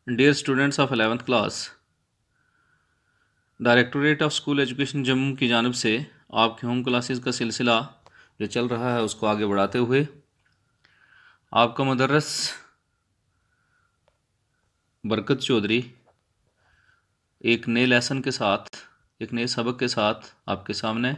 Dear students of 11th class, directorate of school education Jammu की जानिब से आपके होम क्लासेस का सिलसिला जो चल रहा है उसको आगे बढ़ाते हुए आपका मदरस बरकत चौधरी एक नए लेसन के साथ, एक नए सबक के साथ आपके सामने।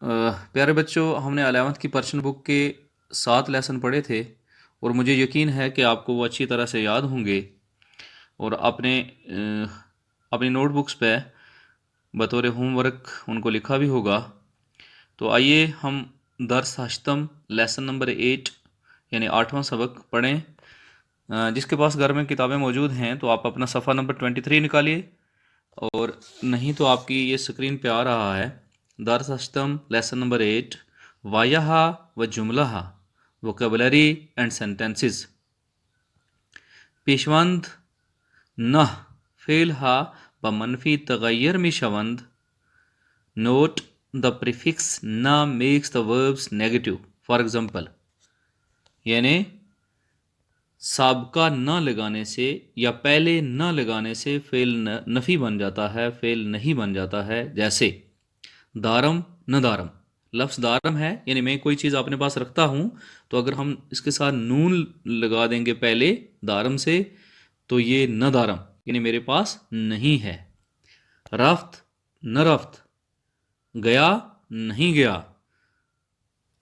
प्यारे बच्चों, हमने 11th की पर्शन बुक के 7 लेसन पढ़े थे और मुझे यकीन है कि आपको वो अच्छी तरह से याद होंगे और अपनी नोटबुक्स पे बतौर होमवर्क उनको लिखा भी होगा। तो आइए हम दर्स हश्तम लेसन नंबर 8 यानी 8वां सबक पढ़ें। जिसके पास घर में किताबें मौजूद हैं तो आप अपना सफ़ा नंबर 23 निकालिए, और नहीं तो आपकी ये स्क्रीन पे आ रहा है। दर्स हश्तम लेसन नंबर 8, वायहा व जुमलहा, वोकेबलरी एंड सेंटेंसेस। पेशवंद नह फेल हा बमनफी तगैर में शवंद। नोट द प्रीफिक्स ना makes the verbs negative. For example, यानी साबका न लगाने से या पहले न लगाने से फेल नफ़ी बन जाता है, फेल नहीं बन जाता है। जैसे दारम न दारम, लफ्ज़ दारम है यानी मैं कोई चीज़ अपने पास रखता हूँ, तो अगर हम इसके साथ नून लगा देंगे पहले दारम से तो ये न दारम यानी मेरे पास नहीं है। रफ्त न रफ्त, गया नहीं गया।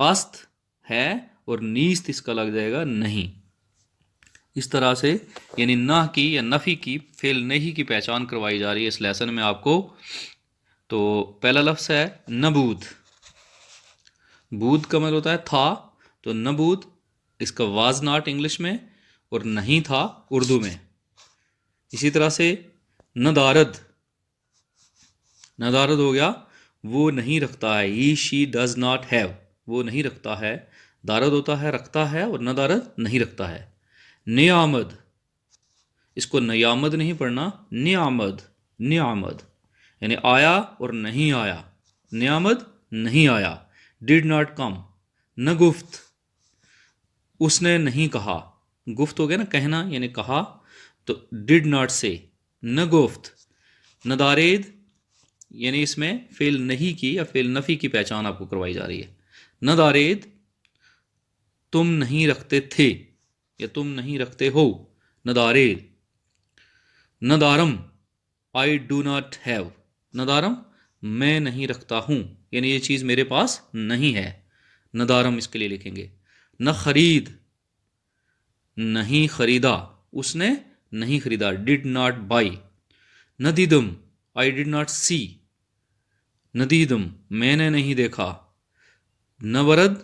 अस्त है और नीस्त इसका लग जाएगा नहीं। इस तरह से यानी ना की या नफ़ी की, फेल नहीं की पहचान करवाई जा रही है इस लेसन में आपको। तो पहला लफ्ज़ है नबूद। बूद का मतलब होता है था, तो नबूद इसका वाज नॉट इंग्लिश में और नहीं था उर्दू में। इसी तरह से नदारद, नदारद हो गया वो नहीं रखता है। ही शी डज नॉट हैव, वो नहीं रखता है। दारद होता है रखता है और नदारद नहीं रखता है। नियामद, इसको नयामद नहीं पढ़ना, नियामद, नियामद यानी आया और नहीं आया। नियामद नहीं आया। Did not come. न गुफ्त, उसने नहीं कहा। गुफ्त हो गया ना कहना यानी कहा, तो डिड नॉट से। न गुफ्त। नदारेद यानी इसमें फेल नहीं की या फेल नफ़ी की पहचान आपको करवाई जा रही है। नदारेद तुम नहीं रखते थे या तुम नहीं रखते हो। नदारेद। नदारम आई डू नॉट हैव। नदारम मैं नहीं रखता हूँ यानी ये चीज़ मेरे पास नहीं है। नदारम इसके लिए लिखेंगे। न खरीद, नहीं खरीदा, उसने नहीं खरीदा। Did not buy. नदीदम आई डिड नॉट सी। नदीदम मैंने नहीं देखा। नबरद,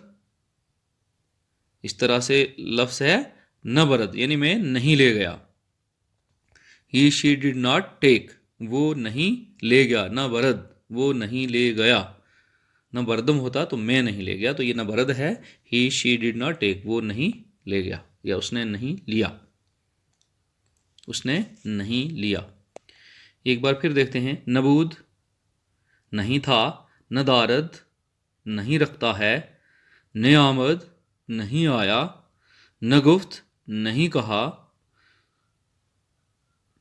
इस तरह से लफ्ज़ है नबरद यानी मैं नहीं ले गया। ही शी डिड नॉट टेक, वो नहीं ले गया। न बरद वो नहीं ले गया। न बरदम होता तो मैं नहीं ले गया, तो ये न बरद है। ही शी डिड नॉट टेक, वो नहीं ले गया या उसने नहीं लिया, उसने नहीं लिया। एक बार फिर देखते हैं। नबूद नहीं था। नदारद नहीं रखता है। नियामद नहीं आया। नगुफ्त नहीं कहा।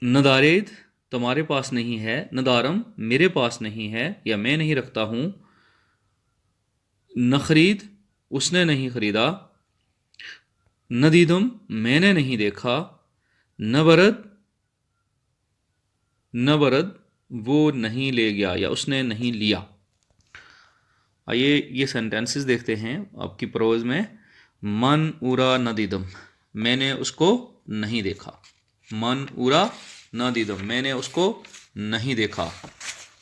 नदारेद तुम्हारे पास नहीं है। नदारम मेरे पास नहीं है या मैं नहीं रखता हूँ। न खरीद उसने नहीं खरीदा। नदीदम मैंने नहीं देखा। न बरद, न बरद वो नहीं ले गया या उसने नहीं लिया। आइए ये सेंटेंसेस देखते हैं आपकी प्रोज में। मन उरा नदीदम, मैंने उसको नहीं देखा। मन उरा नदीदम, मैंने उसको नहीं देखा।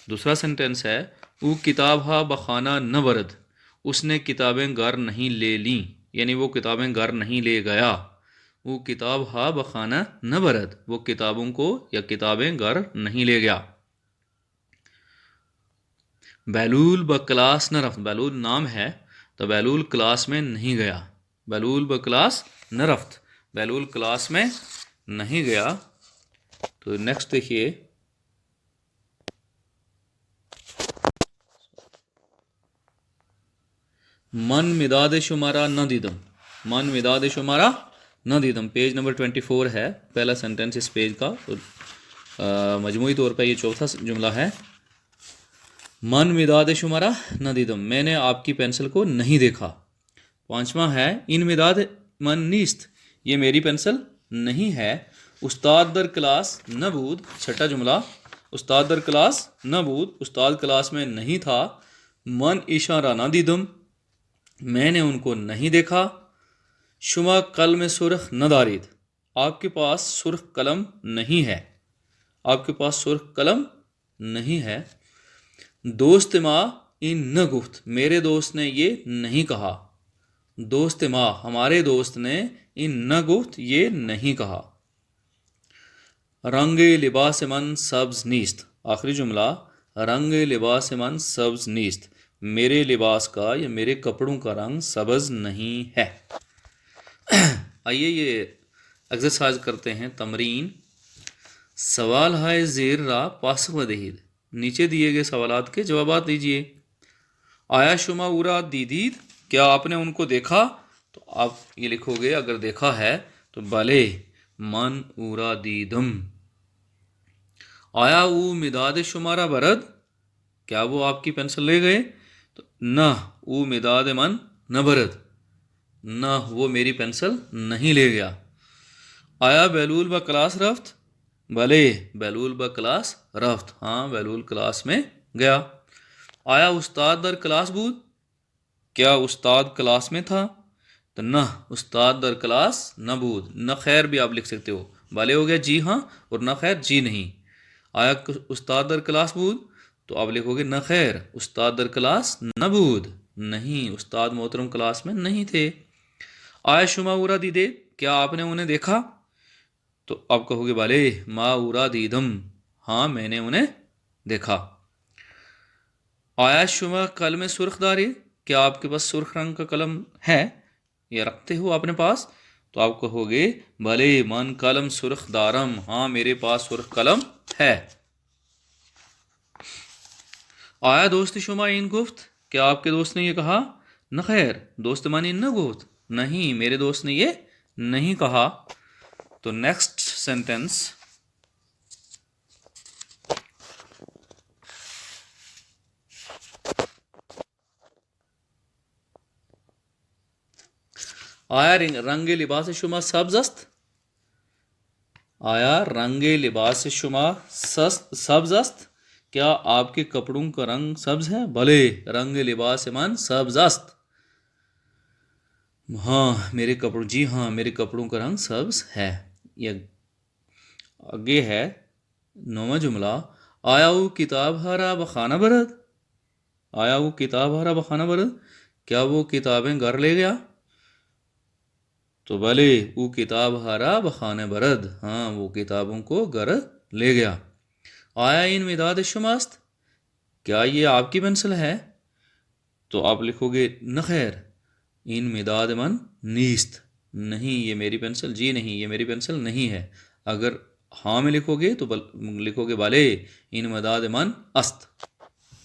दूसरा सेंटेंस है वो किताब हा बखाना न बरद, उसने किताबें घर नहीं ले लीं यानी वो किताबें घर नहीं ले गया। वो किताब हा बखाना न बरद, वो किताबों को या किताबें घर नहीं ले गया। बैलूल ब क्लास न रफ्त, बैलूल नाम है तो बैलूल क्लास में नहीं गया। बैलूल ब क्लास न रफ्त, बैलूल क्लास में नहीं गया। तो नेक्स्ट देखिए। मन मिदाद शुमारा न दीदम, मन मिदाद शुमारा नदीदम पेज नंबर 24 है, पहला सेंटेंस इस पेज का। तो मजमूई तौर पर ये चौथा जुमला है। मन मिदाद शुमारा नदीदम, मैंने आपकी पेंसिल को नहीं देखा। पांचवा है इन मिदाद मन नीस्त, ये मेरी पेंसिल नहीं है। उस्ताद दर क्लास नबूद, छठा जुमला। उस्ताद दर क्लास नबूद, उस्ताद क्लास में नहीं था। मन इशारा नदीदम, मैंने उनको नहीं देखा। शुमा कल में सुर्ख नदारिद, आपके पास सुर्ख कलम नहीं है। आपके पास सुर्ख कलम नहीं है। दोस्त माँ इन न गुफ्त, मेरे दोस्त ने ये नहीं कहा। दोस्त माँ, हमारे दोस्त ने इन न गुफ्त, ये नहीं कहा। रंग लिबास मन सब्ज नीस्त, आखिरी जुमला। रंग लिबास मन सब्ज नीस्त, मेरे लिबास का या मेरे कपड़ों का रंग सब्ज नहीं है। आइए ये एक्सरसाइज करते हैं। तमरीन सवाल है ज़ेर रा पास वदहीद, नीचे दिए गए सवालात के जवाब दीजिए। आया शुमा उरा दीदीद, क्या आपने उनको देखा? तो आप ये लिखोगे अगर देखा है तो भले मन उरा दीदम। आया ऊ मिदाद शुमारा बरद, क्या वो आपकी पेंसिल ले गए? तो न ऊ मिदाद मन न बरद, न वो मेरी पेंसिल नहीं ले गया। आया बैलूल ब क्लास रफ्त, भले बैलूल ब क्लास रफ्त, हाँ बैलूल क्लास में गया। आया उस्ताद दर क्लास बूद, क्या उस्ताद क्लास में था? तो न उस्ताद दर क्लास न बूद, न खैर भी आप लिख सकते हो। भले हो गया जी हाँ, और न खैर जी नहीं। आया उस्ताद दर क्लास बूद, तो आप लिखोगे न खैर उस्ताद दर क्लास न बूद, नहीं उस्ताद मोहतरम क्लास में नहीं थे। आया शुमा उरा दीदे, क्या आपने उन्हें देखा? तो आप कहोगे भले मा उरा दीदम, हाँ मैंने उन्हें देखा। आया शुमा कल में सुर्खदारी, क्या आपके पास सुर्ख रंग का कलम है या रखते हो अपने पास? तो आप कहोगे भले मन कलम सुर्ख दारम, हाँ मेरे पास सुर्ख कलम है। आया दोस्त शुमा इन गुफ्त, क्या आपके दोस्त ने ये कहा? न खैर दोस्त मानी न गुफ्त, नहीं मेरे दोस्त ने ये नहीं कहा। तो नेक्स्ट सेंटेंस, आया रंगे लिबास शुमा सब्ज अस्त, आया रंगे लिबास शुमा सब्ज अस्त, क्या आपके कपड़ों का रंग सब्ज है? भले रंग लिबास मन सब्ज अस्त, हाँ मेरे कपड़ों, जी हाँ मेरे कपड़ों का रंग सब्ज है। यह आगे है नौवां जुमला। आया वो किताब हरा बखाना बरद, आया वो किताब हरा बखाना बरद, क्या वो किताबें घर ले गया? तो भले वो किताब हरा बखाने बरद, हाँ वो किताबों को घर ले गया। आया इन मिदाद शुमास्त, क्या ये आपकी पेंसिल है? तो आप लिखोगे न खैर इन मिदाद मन नीस्त, नहीं ये मेरी पेंसिल, जी नहीं ये मेरी पेंसिल नहीं है। अगर हाँ में लिखोगे तो लिखोगे भले इन मिदाद मन अस्त,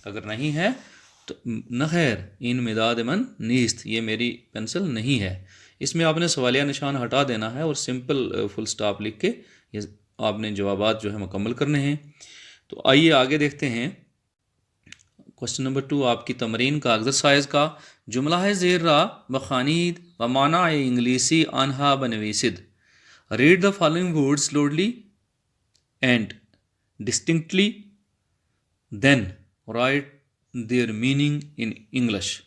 अगर नहीं है तो न खैर इन मिदाद मन नीस्त, ये मेरी पेंसिल नहीं है। इसमें आपने सवालिया निशान हटा देना है और सिंपल फुल स्टॉप लिख के ये आपने जवाबात जो है मुकम्मल करने हैं। तो आइए आगे देखते हैं। क्वेश्चन नंबर 2 आपकी तमरीन का एक्सरसाइज का जुमला है ज़ेर रा बखानीद व माना इंग्लिशी अनहा बनवीसिद। Read the following words slowly and distinctly, then write their meaning in English.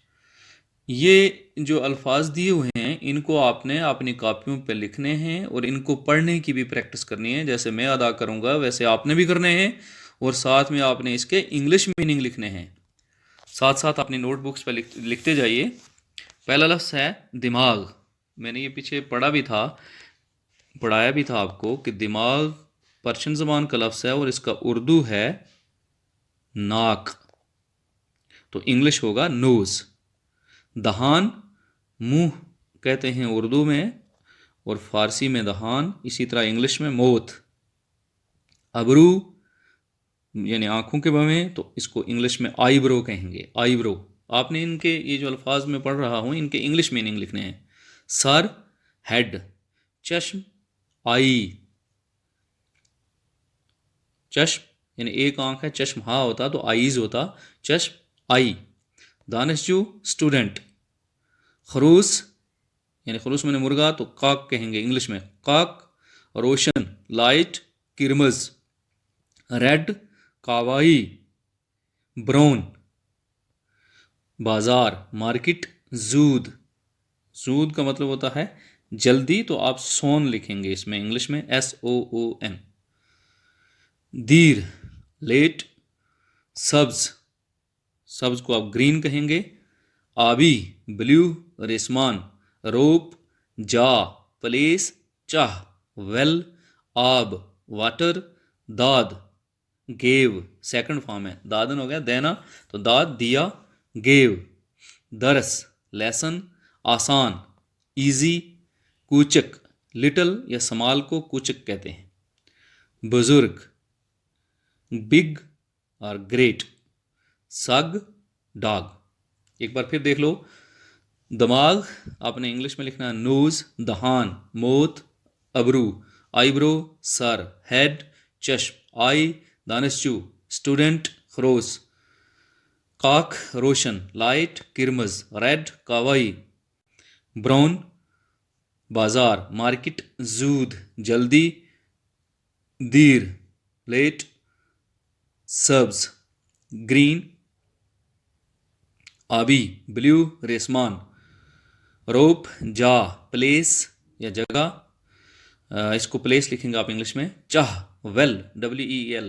ये जो अल्फाज दिए हुए हैं इनको आपने अपनी कॉपियों पे लिखने हैं और इनको पढ़ने की भी प्रैक्टिस करनी है। जैसे मैं अदा करूँगा वैसे आपने भी करने हैं, और साथ में आपने इसके इंग्लिश मीनिंग लिखने हैं। साथ साथ अपनी नोटबुक्स पे लिखते जाइए। पहला लफ्ज़ है दिमाग। मैंने ये पीछे पढ़ाया भी था आपको कि दिमाग पर्शियन ज़बान का लफ्ज़ है और इसका उर्दू है नाक, तो इंग्लिश होगा नोज़। दहान मुंह कहते हैं उर्दू में और फारसी में दहान, इसी तरह इंग्लिश में मौत। अबरू यानी आंखों के भवें, तो इसको इंग्लिश में आईब्रो कहेंगे, आईब्रो। आपने इनके ये जो अल्फाज में पढ़ रहा हूँ इनके इंग्लिश मीनिंग लिखने हैं। सर हेड, चश्म आई, चश्म यानी एक आंख है, चश्म हा होता तो आईज होता, चश्म आई। दानिशजू स्टूडेंट। खरूस यानी खरूस मैंने मुर्गा तो काक कहेंगे इंग्लिश में, काक। रोशन लाइट, किरमज। रेड कावाई, ब्राउन। बाजार मार्केट, जूद। जूद का मतलब होता है जल्दी, तो आप सोन लिखेंगे इसमें इंग्लिश में, SOON। दीर लेट, सब्ज, सब्ज को आप ग्रीन कहेंगे। आबी ब्लू, रेसमान। रोप जा, प्लेस चाह। वेल आब वाटर। दाद गेव सेकंड फॉर्म है, दादन हो गया देना, तो दाद दिया, गेव। दरस लेसन, आसान, इजी। कूचक लिटिल या समाल को कूचक कहते हैं। बुजुर्ग बिग और ग्रेट। सग डॉग। एक बार फिर देख लो। दिमाग आपने इंग्लिश में लिखना है नोज, दहान, मौत, अबरू, आईब्रो, सर, हेड, चश्म, आई, दानिशजू, स्टूडेंट, खरोस। काक रोशन, लाइट, किरमज, रेड कावाई, ब्राउन, बाजार, मार्केट, जूद, जल्दी, दीर, लेट, सब्ज, ग्रीन, आबी, ब्लू, रेसमान। रोप जा, प्लेस या जगह, इसको प्लेस लिखेंगे आप इंग्लिश में। चाह वेल, WEL,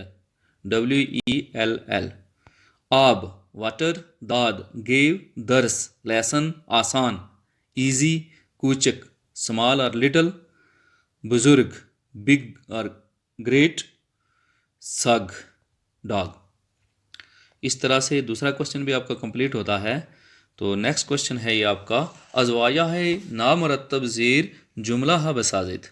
आब वाटर। दाद गेव, दर्स लेसन, आसान, इजी, कूचक स्मॉल और लिटिल, बुजुर्ग बिग और ग्रेट, सग डॉग। इस तरह से दूसरा क्वेश्चन भी आपका कंप्लीट होता है। तो नेक्स्ट क्वेश्चन है ये आपका, अजवाया है नामरतब ज़ेर जुमला हा बसाजिद।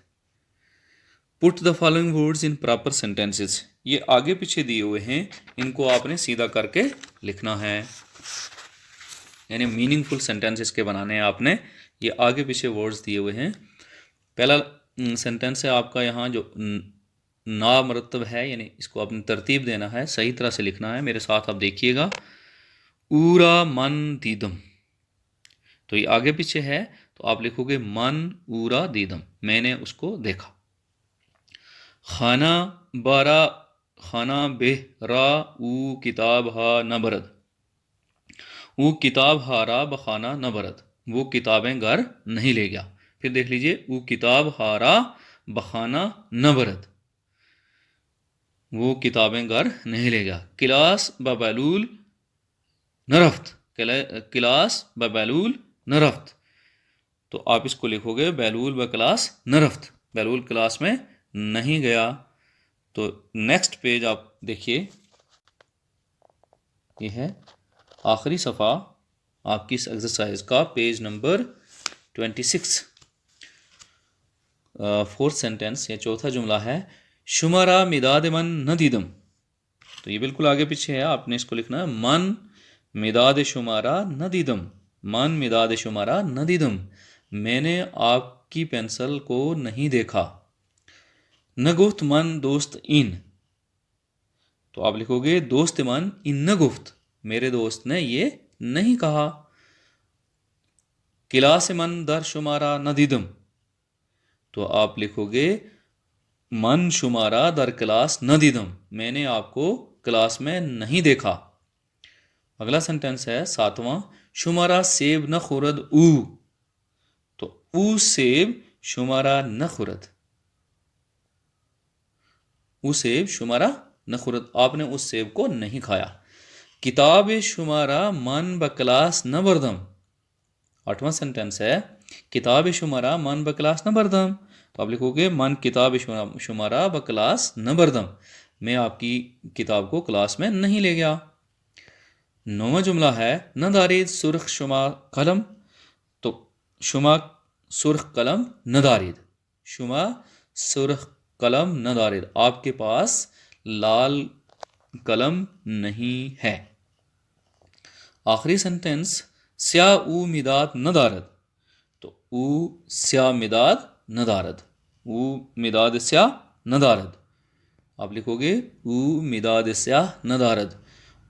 Put the following words in proper sentences. ये आगे पीछे दिए हुए हैं, इनको आपने सीधा करके लिखना है, यानी मीनिंगफुल सेंटेंसेस के बनाने हैं आपने। ये आगे पीछे वर्ड्स दिए हुए हैं। पहला सेंटेंस है आपका यहाँ जो नामरतब है, यानी इसको आपने तरतीब देना है, सही तरह से लिखना है। मेरे साथ आप देखिएगा। ऊरा मन दीदम, तो ये आगे पीछे है, तो आप लिखोगे मन ऊरा दीदम, मैंने उसको देखा। खाना बारा, खाना बेहरा ऊ किताब हा न बरद। वो किताब हारा बखाना न बरद, वो किताबें घर नहीं ले गया। फिर देख लीजिए, वो किताब हारा बखाना न बरद, वो किताबें घर नहीं ले गया। किलास बबैलूल नरफ्त, किलास बबैलूल नरफ्त, तो आप इसको लिखोगे बैलूल ब क्लास नरफ्त, बैलूल क्लास में नहीं गया। तो नेक्स्ट पेज आप देखिए, ये है आखिरी सफ़ा आपकी इस एक्सरसाइज का, पेज नंबर 26। फोर्थ सेंटेंस या चौथा जुमला है, शुमारा मिदाद मन न दीदम, तो ये बिल्कुल आगे पीछे है, आपने इसको लिखना है मन मिदाद शुमारा न दीदम, मन मिदाद शुमारा न दीदम, मैंने आपकी पेंसिल को नहीं देखा। न गुफ्त मन दोस्त इन, तो आप लिखोगे दोस्त मन इन न गुफ्त, मेरे दोस्त ने ये नहीं कहा। किलास मन दर शुमारा न दीदम, तो आप लिखोगे मन शुमारा दर क्लास न दीदम, मैंने आपको क्लास में नहीं देखा। अगला सेंटेंस है सातवां, शुमारा सेब न खुरद ऊ, तो ऊ सेब शुमारा न खुरद, ऊ सेब शुमारा न खुरद, आपने उस सेब को नहीं खाया। किताब शुमारा मन बकलास न बरदम, आठवां सेंटेंस है, किताब शुमारा मन बकलास न बरदम, तो आप लिखोगे मन किताब शुमारा बकलास न बरदम, मैं आपकी किताब को क्लास में नहीं ले गया। नौवां जुमला है, न दारिद सुर्ख शुमा कलम, तो शुमा सुर्ख कलम न दारिद, शुमा सुर्ख कलम न दारिद, आपके पास लाल कलम नहीं है। आखिरी सेंटेंस, स्या ऊ मिदाद न दारद, तो ऊ स्या मिदाद न दारद, ऊ मिदादस्या नदारद। आप लिखोगे ऊ मिदादस्या नदारद,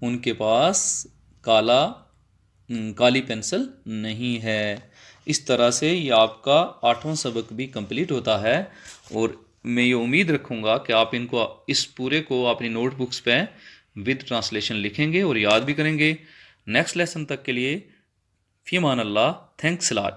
उनके पास काली पेंसिल नहीं है। इस तरह से ये आपका 8वां सबक भी कंप्लीट होता है। और मैं ये उम्मीद रखूँगा कि आप इनको, इस पूरे को अपनी नोटबुक्स पे विद ट्रांसलेशन लिखेंगे और याद भी करेंगे। नेक्स्ट लेसन तक के लिए फ़ी अमान अल्लाह, थैंक्स अ लॉट।